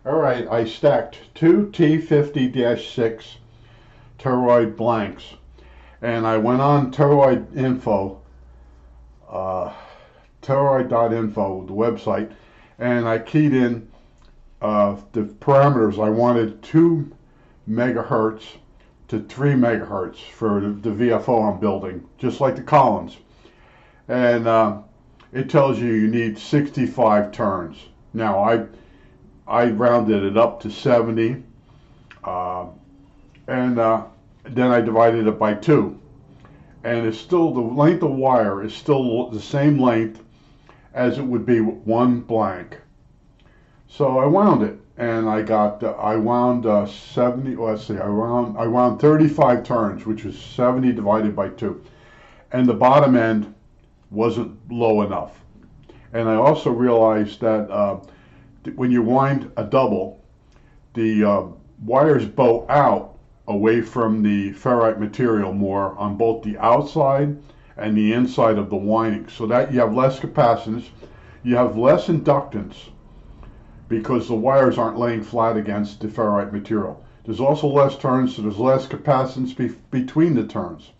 All right, I stacked two T50-6 toroid blanks, and I went on toroid info, uh, toroid.info, the website, and I keyed in the parameters. I wanted 2 megahertz to 3 megahertz for the VFO I'm building, just like the Collins. And it tells you need 65 turns. Now I rounded it up to 70, uh, and then I divided it by 2. And it's still, the length of wire is still the same length as it would be one blank. So I wound it, and I wound 70. Let's see, I wound 35 turns, which was 70 divided by 2, and the bottom end wasn't low enough. And I also realized that when you wind a double, the wires bow out away from the ferrite material more on both the outside and the inside of the winding, so that you have less capacitance, you have less inductance because the wires aren't laying flat against the ferrite material. There's also less turns, so there's less capacitance between the turns.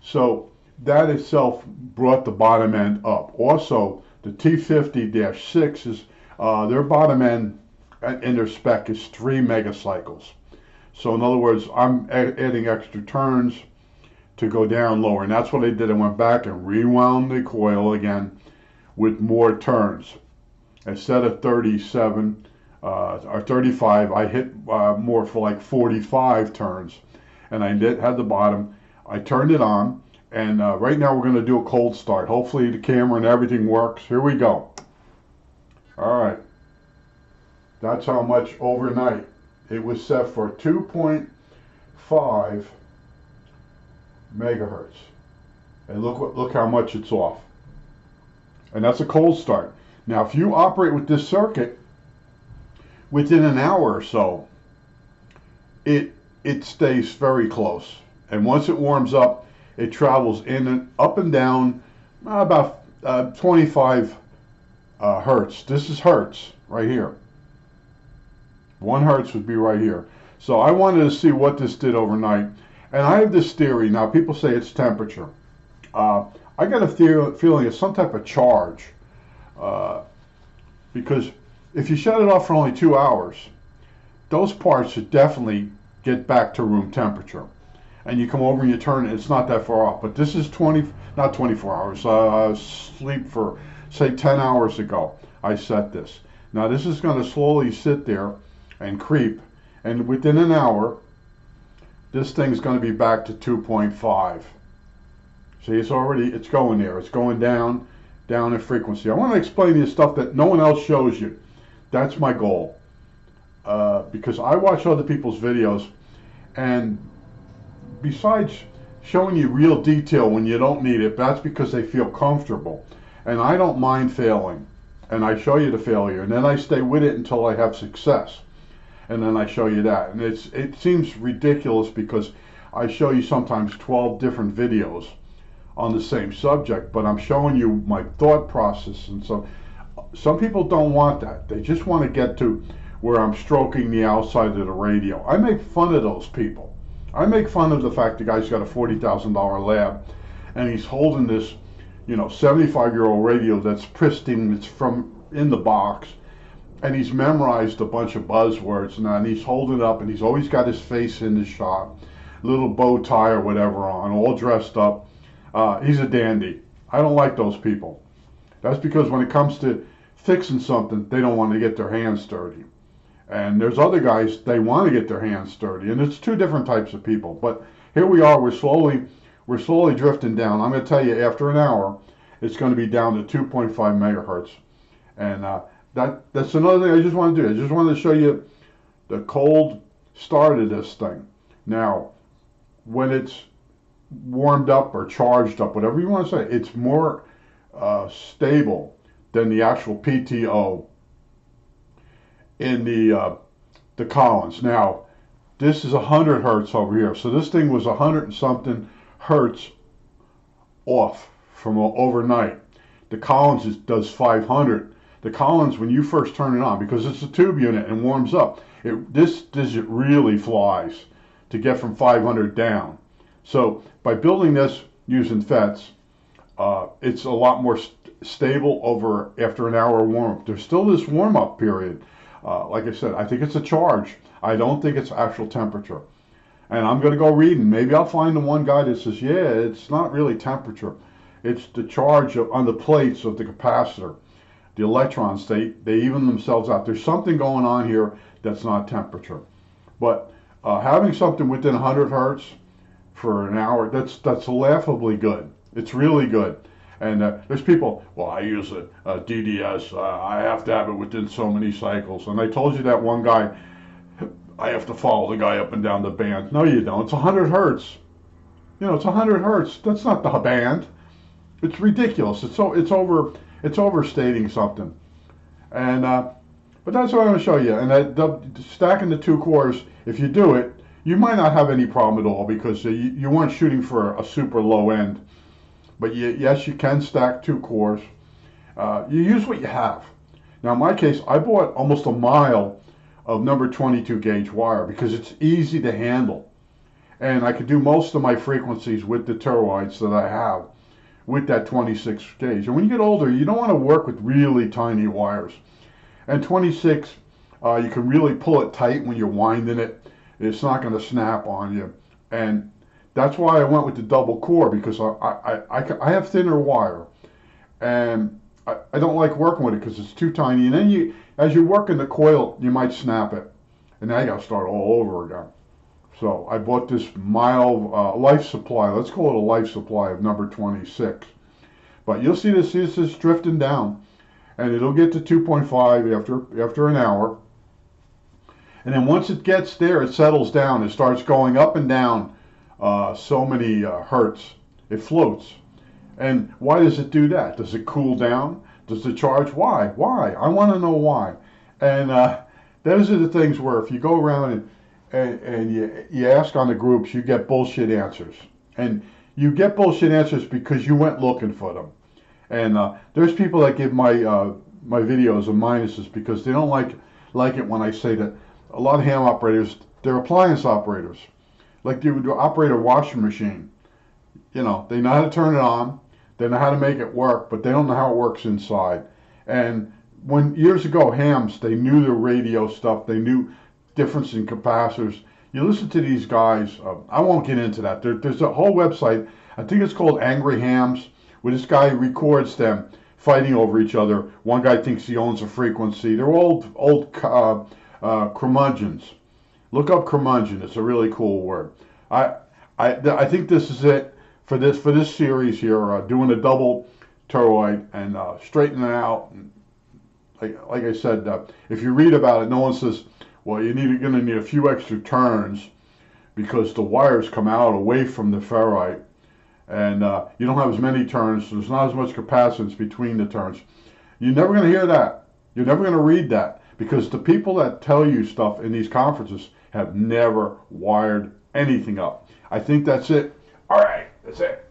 So that itself brought the bottom end up. Also, the T50-6 their bottom end in their spec is 3 megacycles. So in other words, I'm adding extra turns to go down lower, and that's what I did. I went back and rewound the coil again with more turns. Instead of 37 or 35, I hit more for like 45 turns, and I had the bottom. I turned it on, and right now we're going to do a cold start. Hopefully the camera and everything works. Here we go. All right. That's how much overnight. It was set for 2.5 megahertz. And look how much it's off. And that's a cold start. Now, if you operate with this circuit, within an hour or so, it stays very close. And once it warms up, it travels in and up and down about 25 hertz. This is hertz right here. 1 hertz would be right here. So I wanted to see what this did overnight. And I have this theory. Now, people say it's temperature. I got a feeling it's some type of charge. Because if you shut it off for only 2 hours, those parts should definitely get back to room temperature. And you come over and you turn it, it's not that far off. But this is not 24 hours, sleep for, say, 10 hours ago, I set this. Now this is going to slowly sit there and creep, and within an hour, this thing's going to be back to 2.5. See, it's going there. It's going down in frequency. I want to explain you stuff that no one else shows you. That's my goal. Because I watch other people's videos, and besides showing you real detail when you don't need it, that's because they feel comfortable. And I don't mind failing. And I show you the failure, and then I stay with it until I have success. And then I show you that. And it seems ridiculous because I show you sometimes 12 different videos on the same subject, but I'm showing you my thought process. And so some people don't want that. They just want to get to where I'm stroking the outside of the radio. I make fun of those people. I make fun of the fact the guy's got a $40,000 lab and he's holding this, 75-year-old radio that's pristine, it's from in the box, and he's memorized a bunch of buzzwords now, and he's holding it up, and he's always got his face in the shot, little bow tie or whatever on, all dressed up. He's a dandy. I don't like those people. That's because when it comes to fixing something, they don't want to get their hands dirty. And there's other guys, they want to get their hands dirty, and it's two different types of people. But here we are, we're slowly drifting down. I'm going to tell you, after an hour, it's going to be down to 2.5 megahertz. And that's another thing I just want to do. I just wanted to show you the cold start of this thing. Now, when it's warmed up or charged up, whatever you want to say, it's more stable than the actual PTO in the Collins. Now, this is 100 hertz over here. So this thing was 100 and something hertz off from overnight. The Collins does 500. the Collins, when you first turn it on, because it's a tube unit and warms up, this digit really flies to get from 500 down. So by building this using FETs, it's a lot more stable over after an hour warm-up. There's still this warm-up period. Like I said, I think it's a charge. I don't think it's actual temperature. And I'm going to go reading. Maybe I'll find the one guy that says, yeah, it's not really temperature. It's the charge on the plates of the capacitor. The electrons, they even themselves out. There's something going on here that's not temperature. But having something within 100 hertz for an hour, that's laughably good. It's really good. And there's people, well, I use a DDS. I have to have it within so many cycles. And I told you that one guy, I have to follow the guy up and down the band. No, you don't. It's 100 hertz. You know, it's 100 hertz. That's not the band. It's ridiculous. It's overstating something. And but that's what I'm going to show you. And stacking the two cores, if you do it, you might not have any problem at all because you weren't shooting for a super low end. But yes, you can stack two cores. You use what you have. Now, in my case, I bought almost a mile of number 22 gauge wire because it's easy to handle. And I could do most of my frequencies with the toroids that I have with that 26 gauge. And when you get older, you don't want to work with really tiny wires. And 26, you can really pull it tight when you're winding it. It's not going to snap on you. And that's why I went with the double core, because I have thinner wire. And I don't like working with it because it's too tiny. And then as you work in the coil, you might snap it. And now you got to start all over again. So I bought this mile life supply. Let's call it a life supply of number 26. But you'll see this is drifting down. And it'll get to 2.5 after an hour. And then once it gets there, it settles down. It starts going up and down so many hertz. It floats. And why does it do that? Does it cool down? Does it charge? Why? Why? I want to know why. And those are the things where if you go around and you ask on the groups, you get bullshit answers. And you get bullshit answers because you went looking for them. And there's people that give my videos a minuses because they don't like it when I say that a lot of ham operators, they're appliance operators. Like they would operate a washing machine. You know, they know how to turn it on, they know how to make it work, but they don't know how it works inside. And when years ago, hams, they knew the radio stuff, they knew difference in capacitors. You listen to these guys, I won't get into that. There's a whole website, I think it's called Angry Hams, where this guy records them fighting over each other. One guy thinks he owns a frequency. They're old curmudgeons. Look up curmudgeon. It's a really cool word. I think this is it for this series here. Doing a double toroid and straightening it out. And like I said, if you read about it, no one says, well, you're going to need a few extra turns because the wires come out away from the ferrite. And you don't have as many turns, so there's not as much capacitance between the turns. You're never going to hear that. You're never going to read that because the people that tell you stuff in these conferences have never wired anything up. I think that's it. All right, that's it.